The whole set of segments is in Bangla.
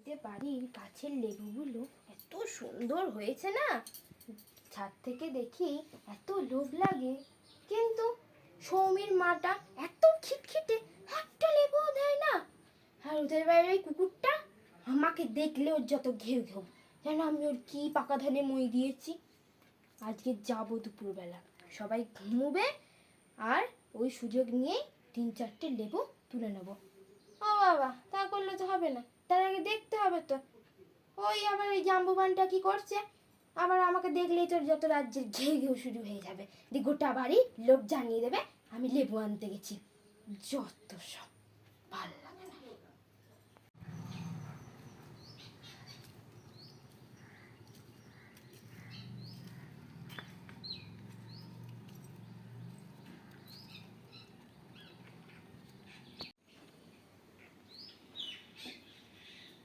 বাড়িতে বাড়ির গাছের লেবুগুলো এত সুন্দর হয়েছে না, ছাদ থেকে দেখি এত লোভ লাগে। কিন্তু সৌমির মাটা এত খিটখিটে, একটা লেবুও দেয় না। আর ওদের বাইরে ওই কুকুরটা আমাকে দেখলে ওর যত ঘেউ ঘেউ, যেন আমি ওর কি পাকা ধানে মই দিয়েছি। আজকে যাবো দুপুরবেলা, সবাই ঘুমোবে আর ওই সুযোগ নিয়েই 3-4টে লেবু তুলে নেবো। ও বাবা, তা করলে তো হবে না, তার আগে দেখতে হবে তো ওই আবার ওই জাম্বুবানটা কি করছে। আবার আমাকে দেখলেই তোর যত রাজ্যের ঘেউ ঘেউ শুরু হয়ে যাবে, দিয়ে গোটা বাড়ি লোক জানিয়ে দেবে আমি লেবু আনতে গেছি। যত সব ভাল লাগে না।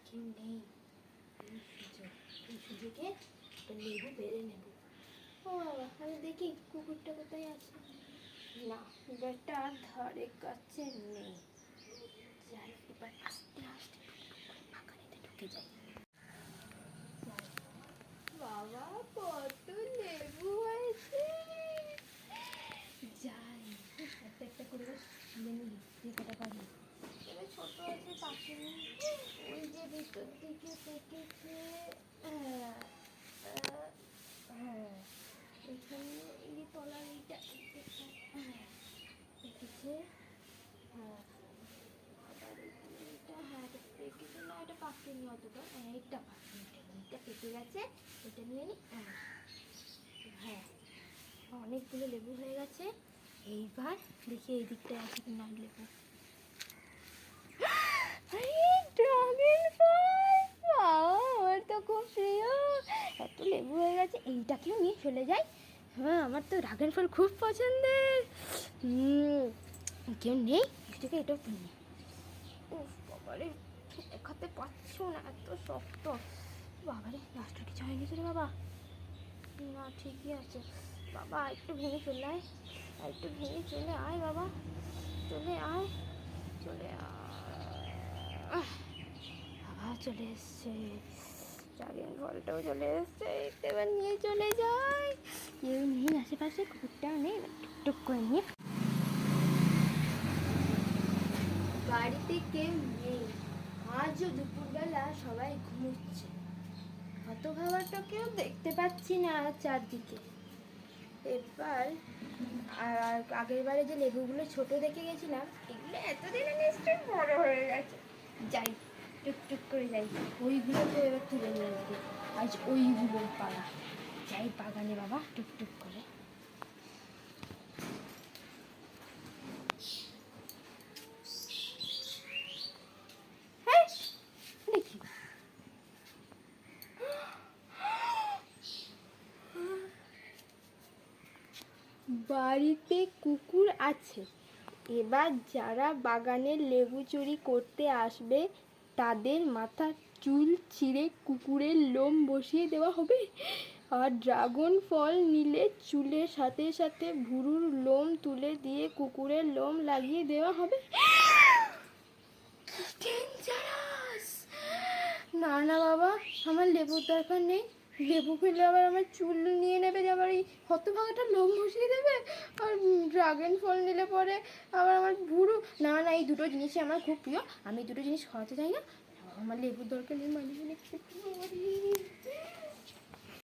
কেউ নেই, এই সুযোগে একটা লেবু বেড়ে নেব। ও বাবা, আমি দেখি কুকুরটা কোথায় আছে। না, বেটা ধারে কাছে নেই। যাই, এবার আস্তে আস্তে বাগানেতে ঢুকে যাই। বাবা, কত লেবু হয়েছে। যাই, একটা একটা করে তুলে নিই, যে কটা পারি। তবে ছোট আছে পাখি, ওই যে ভিতর দিকে পেকেছে। হ্যাঁ, এখানে এই যে তলার এইটা পেকেছে। হ্যাঁ, আবার এইটা, হ্যাঁ এটা পেকেছে না, এটা পাকেনি অতটা। হ্যাঁ, এইটা পাকেনি, এইটা পেকে গেছে, এটা নিয়ে নিই। হ্যাঁ, অনেকগুলো লেবু হয়ে গেছে। এইবার দেখি এই দিকটায় আছে কি না লেবু। ড্রাগন ফল, আমার তো খুব প্রিয়। এত লেবু হয়ে গেছে, এইটাকেও নিয়ে চলে যাই। হ্যাঁ, আমার তো ড্রাগন ফল খুব পছন্দের। কেউ নেই, এটাকে এটাও কিনে। উফ বাবারে, দেখাতে পারছো না, এত শক্ত। বাবারে, লাস্টের কিছু হয়ে গেছে রে বাবা। না, ঠিকই আছে বাবা, একটু ভেঙে চলে আয়, একটু ভেঙে চলে আয় বাবা, চলে আয়, চলে আয়। বাবা চলে এসছে, ড্রাগন ফলটাও চলে এসছে। এবার নিয়ে চলে যাই, কেউ নেই আশেপাশে, কুকুরটাও নেই। টুকটুক করে নিয়ে বাড়িতে কেউ নেই। আজও দুপুরবেলা সবাই ঘুমোচ্ছে, অত খাবারটাকেও দেখতে পাচ্ছি না চারদিকে। এবার আর আগের বারে যে লেবুগুলো ছোট দেখে গেছিলাম, এগুলো এতদিনে নিশ্চয়ই বড় হয়ে গেছে। যাই, টুকটুক করে যাই, ওইগুলোকে এবার তুলে নিয়ে আসবে। আজ ওইগুলোর পাড়া, যাই বাগানে বাবা, টুকটুক করে। হ্যাঁ, দেখি বাড়িতে কুকুর আছে। এবার যারা বাগানের লেবু চুরি করতে আসবে তাদের মাথার চুল ছিঁড়ে কুকুরের লোম বসিয়ে দেওয়া হবে। আর ড্রাগন ফল নিলে চুলের সাথে সাথে ভুরুর লোম তুলে দিয়ে কুকুরের লোম লাগিয়ে দেওয়া হবে। না না বাবা, আমার লেবুর দরকার নেই। লেবু খেলে আবার আমার চুল নিয়ে নেবে, আবার এই হতভাগাটা লোম বসিয়ে দেবে। আর ড্রাগন ফল নিলে পরে আবার আমার ভুরু। না না, এই দুটো জিনিসই আমার খুব প্রিয়, আমি দুটো জিনিস খাওয়াতে চাই না। আমার লেবুর দরকার নেই, মানে